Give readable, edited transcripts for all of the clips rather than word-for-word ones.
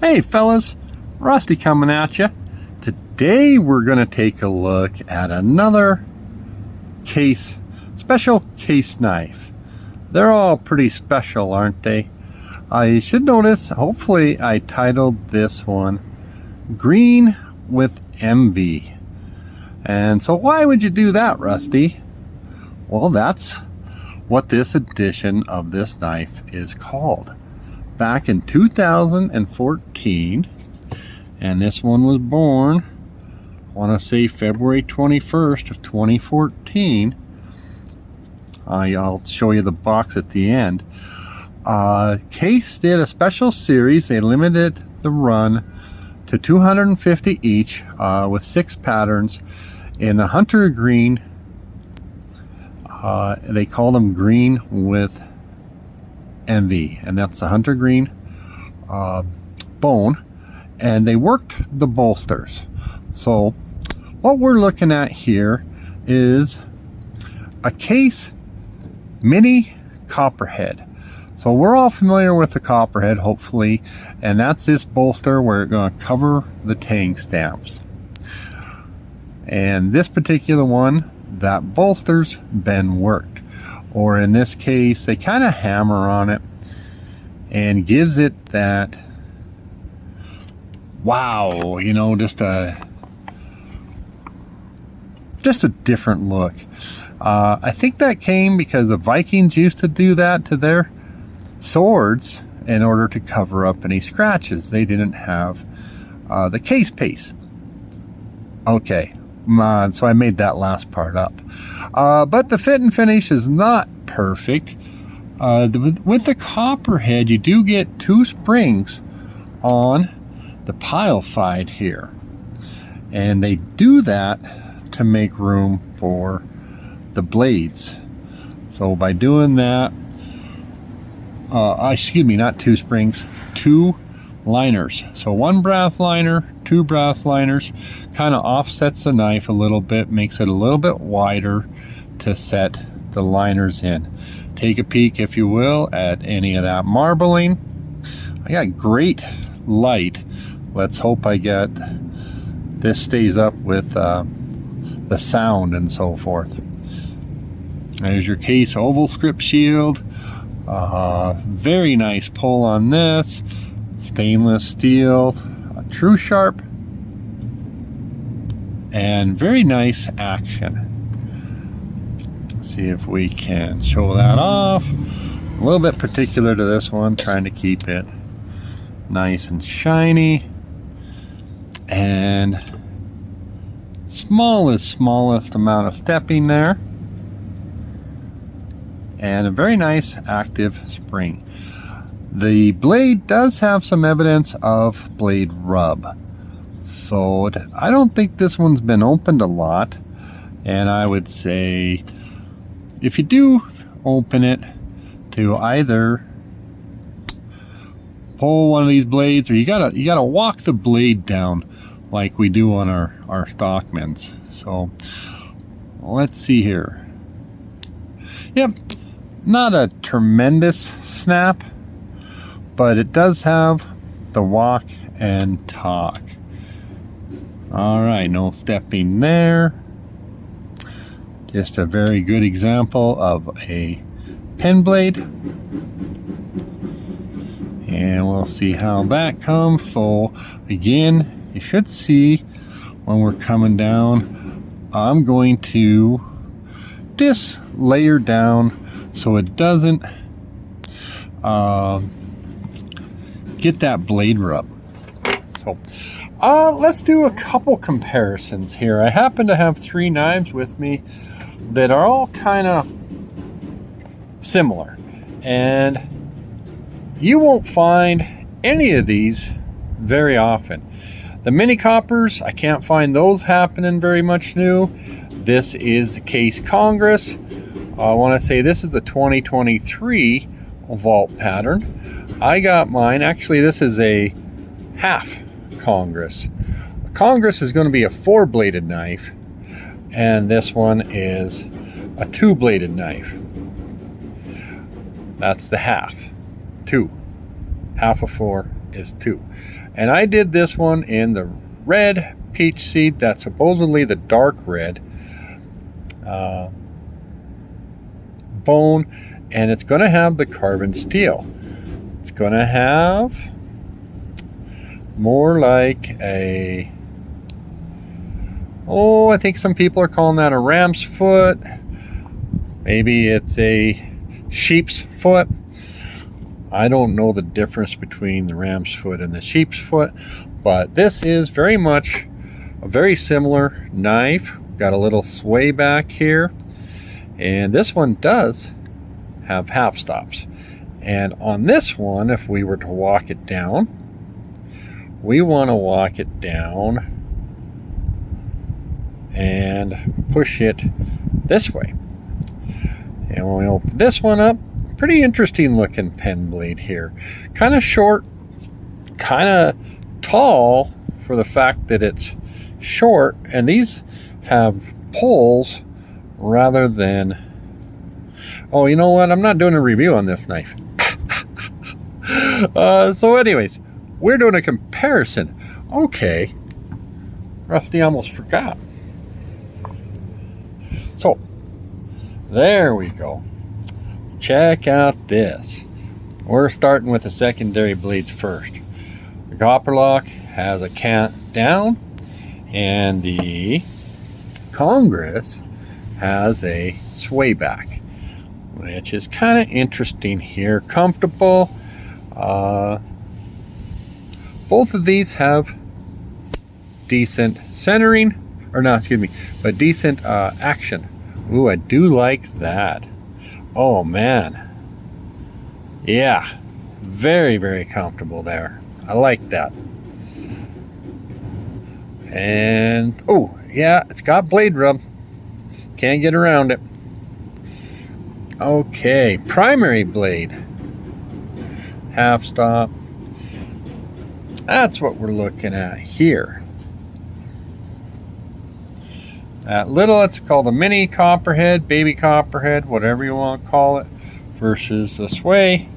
Hey fellas, Rusty coming at you. Today we're going to take a look at another special case knife. They're all pretty special, aren't they? You should notice, hopefully I titled this one Green with Envy. And so why would you do that, Rusty? Well, that's what this edition of this knife is called. Back in 2014, and this one was born, I want to say February 21st of 2014. I'll show you the box at the end. Case did a special series. They limited the run to 250 each with 6 patterns in the hunter green. They call them green with envy, and that's the hunter green bone, and they worked the bolsters. So what we're looking at here is a case mini Copperhead. So we're all familiar with the Copperhead, hopefully, and that's this bolster where it's going to cover the tang stamps. And this particular one, that bolster's been worked, or in this case they kind of hammer on it and gives it that wow, you know, just a different look. I think that came because the Vikings used to do that to their swords in order to cover up any scratches. They didn't have the case paste. Okay, so I made that last part up. But the fit and finish is not perfect. With the Copperhead, you do get 2 springs on the pile side here. And they do that to make room for the blades. So by doing that, excuse me, not 2 springs, 2 liners. So 1 brass liner, 2 brass liners, kind of offsets the knife a little bit, makes it a little bit wider to set the liners in. Take a peek, if you will, at any of that marbling. I got great light. Let's hope this stays up with the sound and so forth. There's your case oval script shield. Very nice pull on this. Stainless steel, Tru-sharp, and very nice action. Let's see if we can show that off. A little bit particular to this one, trying to keep it nice and shiny, and smallest amount of stepping there, and a very nice active spring. The blade does have some evidence of blade rub, so I don't think this one's been opened a lot. And I would say if you do open it, to either pull one of these blades, or you gotta walk the blade down like we do on our Stockmans. So let's see here. Yep, not a tremendous snap, but it does have the walk and talk. All right, no stepping there. Just a very good example of a pen blade. And we'll see how that comes. So again, you should see when we're coming down, I'm going to just layer down so it doesn't get that blade rub. So let's do a couple comparisons here. I happen to have 3 knives with me that are all kind of similar, and you won't find any of these very often. The mini coppers, I can't find those happening very much new. This is the Case Congress. I want to say this is a 2023 vault pattern. I got mine, actually this is a half Congress. A Congress is going to be a 4-bladed knife, and this one is a 2-bladed knife. That's the half. 2. Half of 4 is too. And I did this one in the red peach seed. That's supposedly the dark red bone, and it's going to have the carbon steel. It's going to have more like a, oh, I think some people are calling that a ram's foot. Maybe it's a sheep's foot. I don't know the difference between the ram's foot and the sheep's foot, but this is very much a very similar knife. Got a little sway back here, and this one does have half stops. And on this one, if we were to walk it down, we want to walk it down and push it this way. And when we open this one up, pretty interesting looking pen blade here. Kind of short, kind of tall for the fact that it's short, and these have poles rather than, oh, you know what, I'm not doing a review on this knife. So anyways, we're doing a comparison. Okay, Rusty almost forgot. So there we go. Check out this. We're starting with the secondary blades first. The copper lock has a cant down, and the Congress has a sway back, which is kind of interesting here. Comfortable. Both of these have decent centering, or not, excuse me, but decent action. Ooh, I do like that. Oh man, yeah, very, very comfortable there. I like that. And oh yeah, it's got blade rub, can't get around it. Okay, primary blade, half stop. That's what we're looking at here. That little, it's called a mini Copperhead, baby Copperhead, whatever you want to call it, versus the sway.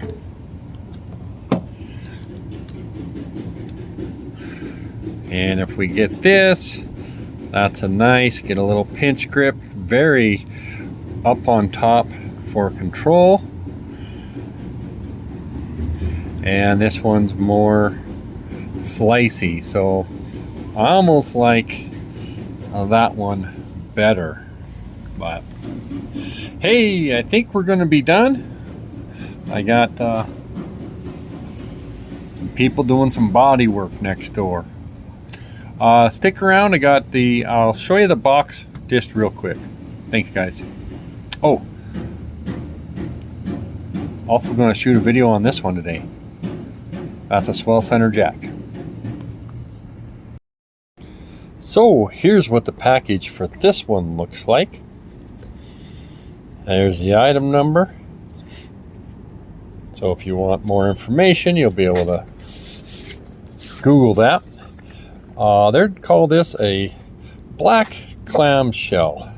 And if we get this, that's a nice, get a little pinch grip, very up on top for control. And this one's more slicey, so I almost like that one better. But hey, I think we're going to be done. I got some people doing some body work next door. Stick around. I got the, I'll show you the box just real quick. Thanks guys. Oh, also going to shoot a video on this one today. That's a swell center jack. So here's what the package for this one looks like. There's the item number. So if you want more information, you'll be able to Google that. They'd call this a black clamshell.